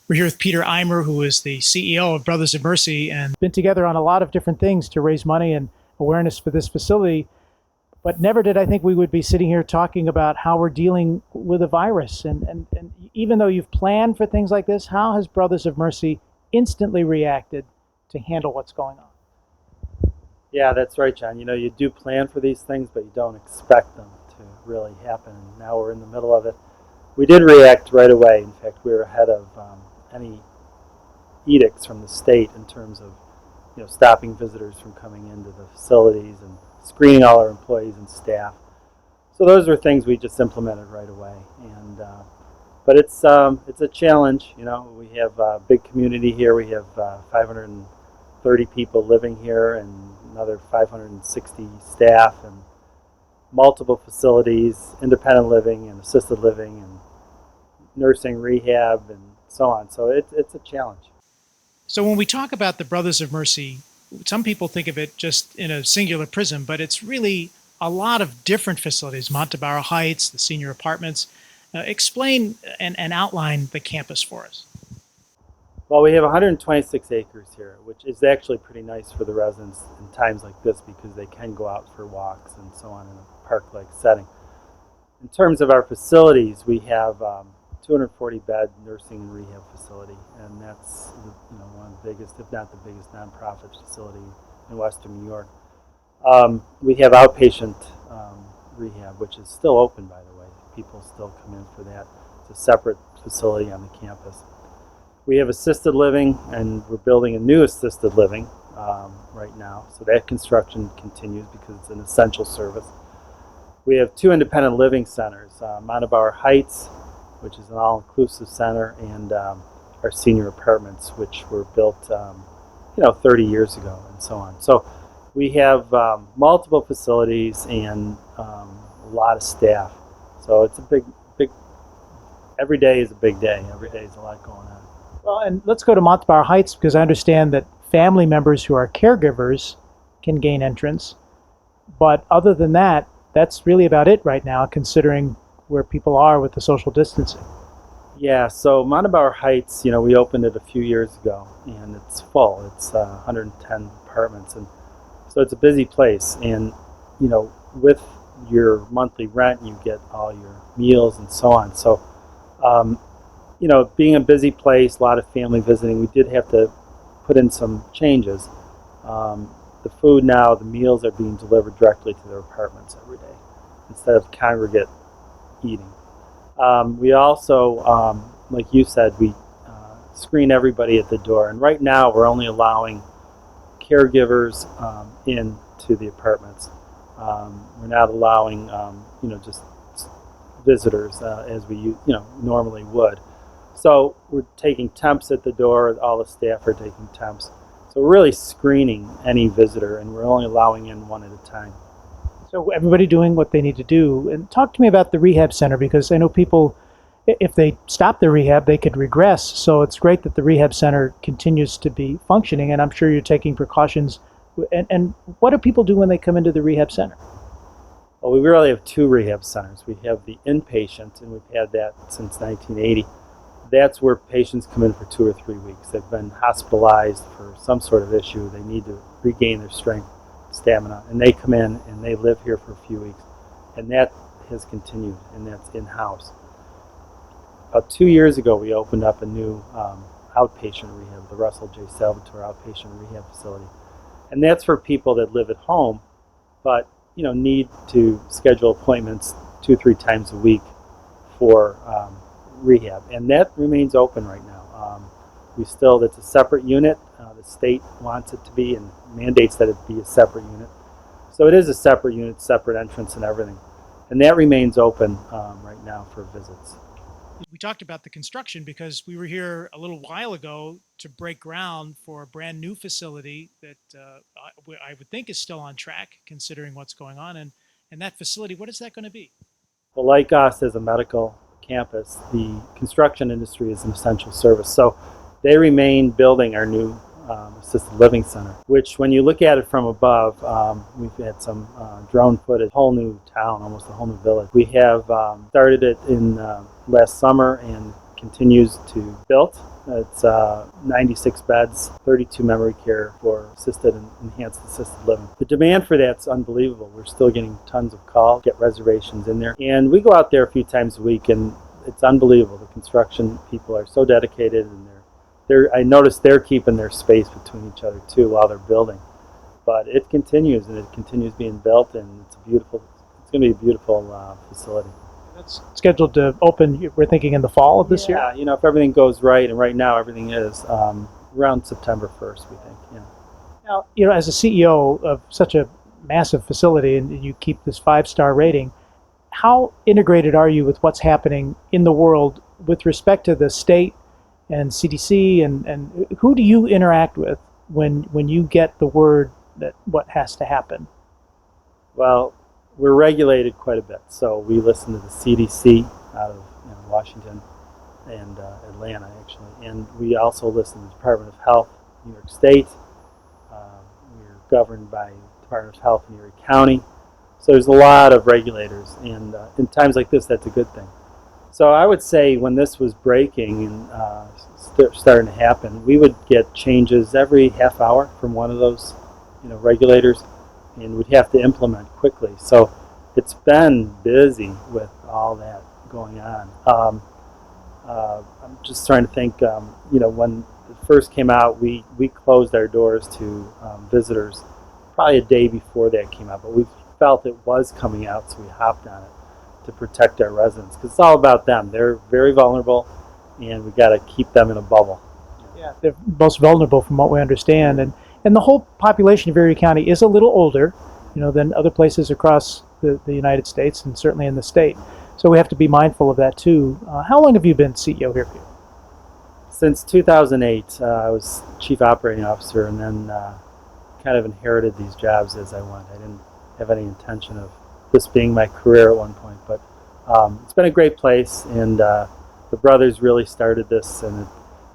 We're here with Peter Eimer, who is the CEO of Brothers of Mercy, and been together on a lot of different things to raise money and awareness for this facility. But never did I think we would be sitting here talking about how we're dealing with a virus. And even though you've planned for things like this, how has Brothers of Mercy instantly reacted to handle what's going on? Yeah, that's right, John. You know, you do plan for these things, but you don't expect them to really happen. And now we're in the middle of it. We did react right away. In fact, we were ahead of any edicts from the state in terms of, stopping visitors from coming into the facilities and screening all our employees and staff. So those are things we just implemented right away. And but it's a challenge. We have a big community here. We have 530 people living here and another 560 staff and multiple facilities, independent living and assisted living and nursing, rehab, and so on. So it's a challenge. So when we talk about the Brothers of Mercy, some people think of it just in a singular prism, but it's really a lot of different facilities, Montebarra Heights, the senior apartments. Explain and outline the campus for us. Well, we have 126 acres here, which is actually pretty nice for the residents in times like this because they can go out for walks and so on in a park-like setting. In terms of our facilities, we have 240-bed nursing and rehab facility, and that's one of the biggest, if not the biggest, nonprofit facility in Western New York. We have outpatient rehab, which is still open, by the way. People still come in for that. It's a separate facility on the campus. We have assisted living, and we're building a new assisted living right now. So that construction continues because it's an essential service. We have two independent living centers, Montebarra Heights, which is an all-inclusive center, and our senior apartments, which were built 30 years ago, and so on. So we have multiple facilities and a lot of staff. So it's a big, every day is a big day. Every day is a lot going on. Well, and let's go to Montebarra Heights, because I understand that family members who are caregivers can gain entrance. But other than that, that's really about it right now, considering where people are with the social distancing. Yeah, so Montebarra Heights, we opened it a few years ago, and it's full. It's 110 apartments, and so it's a busy place. And, with your monthly rent, you get all your meals and so on. So, being a busy place, a lot of family visiting, we did have to put in some changes. The food now, the meals are being delivered directly to their apartments every day instead of congregate eating. We also, like you said, we screen everybody at the door. And right now we're only allowing caregivers into the apartments. We're not allowing, just visitors as we normally would. So we're taking temps at the door. All the staff are taking temps. So we're really screening any visitor, and we're only allowing in one at a time. So everybody doing what they need to do. And talk to me about the rehab center, because I know people, if they stop their rehab, they could regress. So it's great that the rehab center continues to be functioning, and I'm sure you're taking precautions. And what do people do when they come into the rehab center? Well, we really have two rehab centers. We have the inpatient, and we've had that since 1980. That's where patients come in for 2 or 3 weeks. They've been hospitalized for some sort of issue. They need to regain their strength, stamina, and they come in and they live here for a few weeks. And that has continued, and that's in-house. About 2 years ago, we opened up a new outpatient rehab, the Russell J. Salvatore Outpatient Rehab Facility. And that's for people that live at home, but need to schedule appointments 2 or 3 times a week for rehab, and that remains open right now. That's a separate unit. The state wants it to be and mandates that it be a separate unit. So it is a separate unit, separate entrance and everything. And that remains open right now for visits. We talked about the construction because we were here a little while ago to break ground for a brand new facility that I would think is still on track considering what's going on. And that facility, what is that going to be? Well, like us as a medical campus, the construction industry is an essential service. So they remain building our new assisted living center, which when you look at it from above, we've had some drone footage, whole new town, almost a whole new village. We have started it in last summer and continues to build. It's 96 beds, 32 memory care for enhanced assisted living. The demand for that's unbelievable. We're still getting tons of calls, get reservations in there. And we go out there a few times a week, and it's unbelievable. The construction people are so dedicated, and I noticed they're keeping their space between each other too while they're building. But it continues, and it continues being built, and it's going to be a beautiful facility. It's scheduled to open, we're thinking, in the fall of this year? Yeah, you know, if everything goes right, and right now everything is, around September 1st, we think, yeah. Now, you know, as a CEO of such a massive facility, and you keep this 5-star rating, how integrated are you with what's happening in the world with respect to the state and CDC, and who do you interact with when you get the word that what has to happen? Well, we're regulated quite a bit, so we listen to the CDC out of Washington and Atlanta, actually, and we also listen to the Department of Health, New York State. We're governed by Department of Health in Erie County, so there's a lot of regulators, and in times like this, that's a good thing. So I would say when this was breaking and starting to happen, we would get changes every half hour from one of those regulators, and we'd have to implement quickly. So it's been busy with all that going on. I'm just trying to think, when it first came out, we closed our doors to visitors probably a day before that came out, but we felt it was coming out, so we hopped on it to protect our residents, because it's all about them. They're very vulnerable, and we got to keep them in a bubble. Yeah, they're most vulnerable from what we understand, and the whole population of Erie County is a little older, than other places across the United States, and certainly in the state. So we have to be mindful of that too. How long have you been CEO here? Since 2008, I was Chief Operating Officer, and then kind of inherited these jobs as I went. I didn't have any intention of this being my career at one point, but it's been a great place, and the brothers really started this, and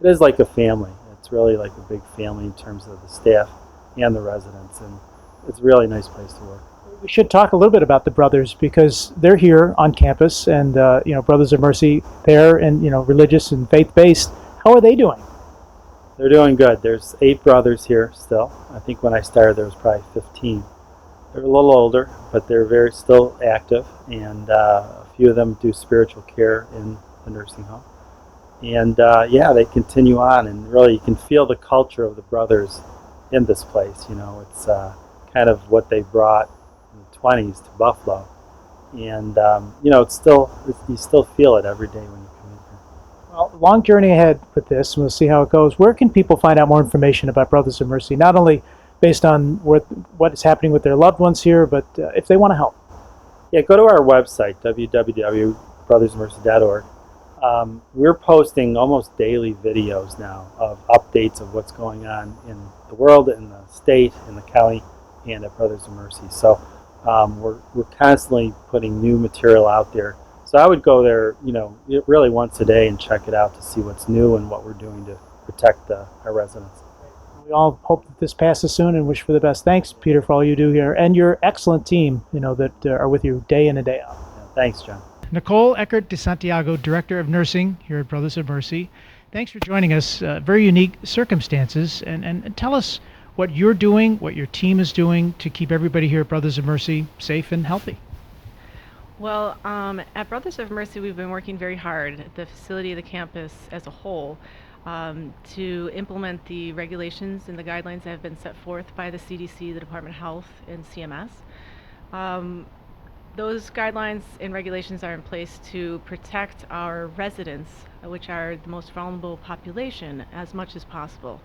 it is like a family. It's really like a big family in terms of the staff and the residents, and it's a really nice place to work. We should talk a little bit about the brothers, because they're here on campus, and Brothers of Mercy there, and religious and faith-based. How are they doing? They're doing good. There's 8 brothers here still. I think when I started there was probably 15. They're a little older, but they're still active, and a few of them do spiritual care in the nursing home. And they continue on, and really you can feel the culture of the brothers in this place. It's kind of what they brought in the 20s to Buffalo, and you still feel it every day when you come in here. Well, long journey ahead with this, and we'll see how it goes. Where can people find out more information about Brothers of Mercy, not only based on what is happening with their loved ones here, but if they want to help? Yeah, go to our website, www.brothersofmercy.org. We're posting almost daily videos now of updates of what's going on in the world, in the state, in the county, and at Brothers of Mercy. So we're constantly putting new material out there. So I would go there, really once a day and check it out to see what's new and what we're doing to protect our residents. We all hope that this passes soon and wish for the best. Thanks, Peter, for all you do here, and your excellent team, that are with you day in and day out. Yeah, thanks, John. Nicole Eckert de Santiago, Director of Nursing here at Brothers of Mercy. Thanks for joining us. Very unique circumstances, and tell us what you're doing, what your team is doing to keep everybody here at Brothers of Mercy safe and healthy. Well, at Brothers of Mercy, we've been working very hard, the facility, the campus as a whole, to implement the regulations and the guidelines that have been set forth by the CDC, the Department of Health, and CMS. Those guidelines and regulations are in place to protect our residents, which are the most vulnerable population, as much as possible.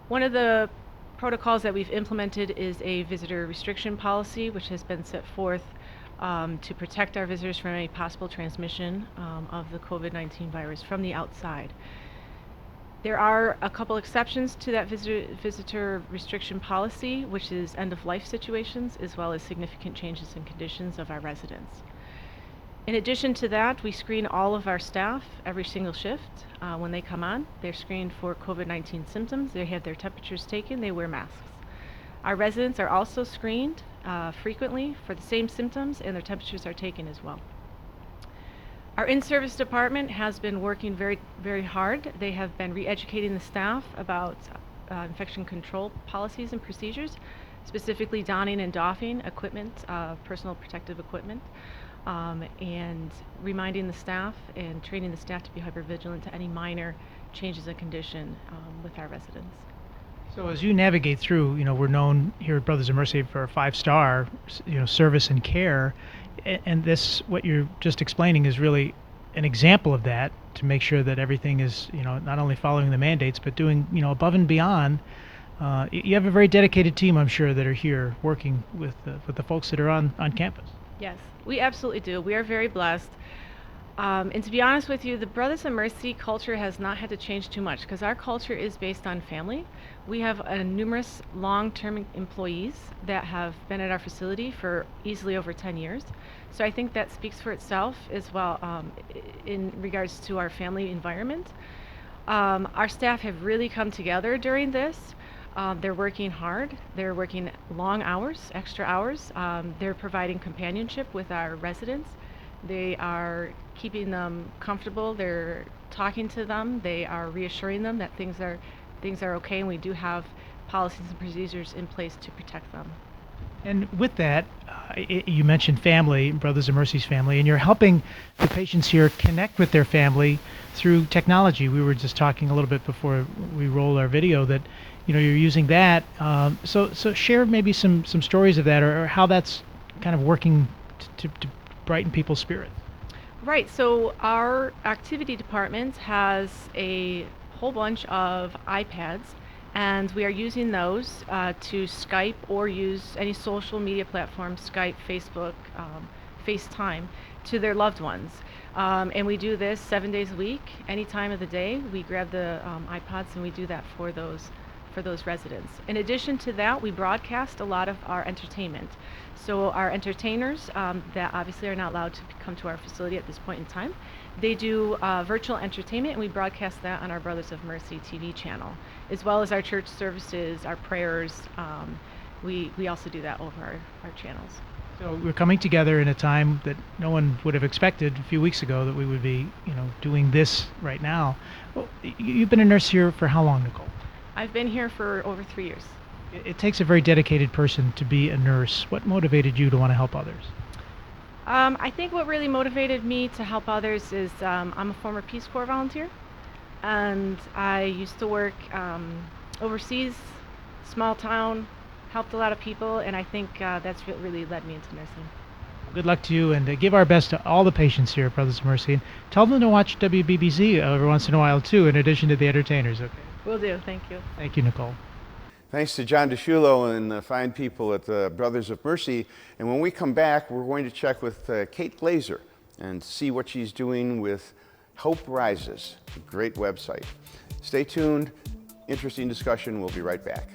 One of the protocols that we've implemented is a visitor restriction policy, which has been set forth to protect our visitors from any possible transmission of the COVID-19 virus from the outside. There are a couple exceptions to that visitor restriction policy, which is end-of-life situations, as well as significant changes in conditions of our residents. In addition to that, we screen all of our staff every single shift. When they come on, they're screened for COVID-19 symptoms, they have their temperatures taken, they wear masks. Our residents are also screened frequently for the same symptoms, and their temperatures are taken as well. Our in-service department has been working very, very hard. They have been re-educating the staff about infection control policies and procedures, specifically donning and doffing equipment, personal protective equipment, and reminding the staff and training the staff to be hypervigilant to any minor changes in condition with our residents. So as you navigate through, we're known here at Brothers of Mercy for a 5-star, service and care, and this, what you're just explaining, is really an example of that, to make sure that everything is, not only following the mandates, but doing, above and beyond. You have a very dedicated team, I'm sure, that are here working with the folks that are on campus. Yes, we absolutely do. We are very blessed. And to be honest with you, the Brothers of Mercy culture has not had to change too much, because our culture is based on family. We have numerous long-term employees that have been at our facility for easily over 10 years. So I think that speaks for itself as well in regards to our family environment. Our staff have really come together during this. They're working hard. They're working long hours, extra hours. They're providing companionship with our residents. They are keeping them comfortable. They're talking to them. They are reassuring them that things are okay, and we do have policies and procedures in place to protect them. And with that, you mentioned family, Brothers of Mercy's family, and you're helping the patients here connect with their family through technology. We were just talking a little bit before we roll our video that, you're using that. So share maybe some stories of that, or how that's kind of working to brighten people's spirits. Right, so our activity department has a whole bunch of iPads, and we are using those to Skype or use any social media platform, Skype, Facebook, FaceTime, to their loved ones. And we do this 7 days a week, any time of the day. We grab the iPods and we do that for those residents. In addition to that, we broadcast a lot of our entertainment. So our entertainers that obviously are not allowed to come to our facility at this point in time, they do virtual entertainment, and we broadcast that on our Brothers of Mercy TV channel, as well as our church services, our prayers. We also do that over our channels. So we're coming together in a time that no one would have expected a few weeks ago, that we would be, doing this right now. Well, you've been a nurse here for how long, Nicole? I've been here for over 3 years. It takes a very dedicated person to be a nurse. What motivated you to want to help others? I think what really motivated me to help others is I'm a former Peace Corps volunteer, and I used to work overseas, small town, helped a lot of people, and I think that's what really led me into nursing. Good luck to you, and give our best to all the patients here at Brothers of Mercy, and tell them to watch WBBZ every once in a while too, in addition to the entertainers. Okay. Will do. Thank you. Thank you, Nicole. Thanks to John DeShulo and the fine people at the Brothers of Mercy. And when we come back, we're going to check with Kate Glazer and see what she's doing with Hope Rises, a great website. Stay tuned. Interesting discussion. We'll be right back.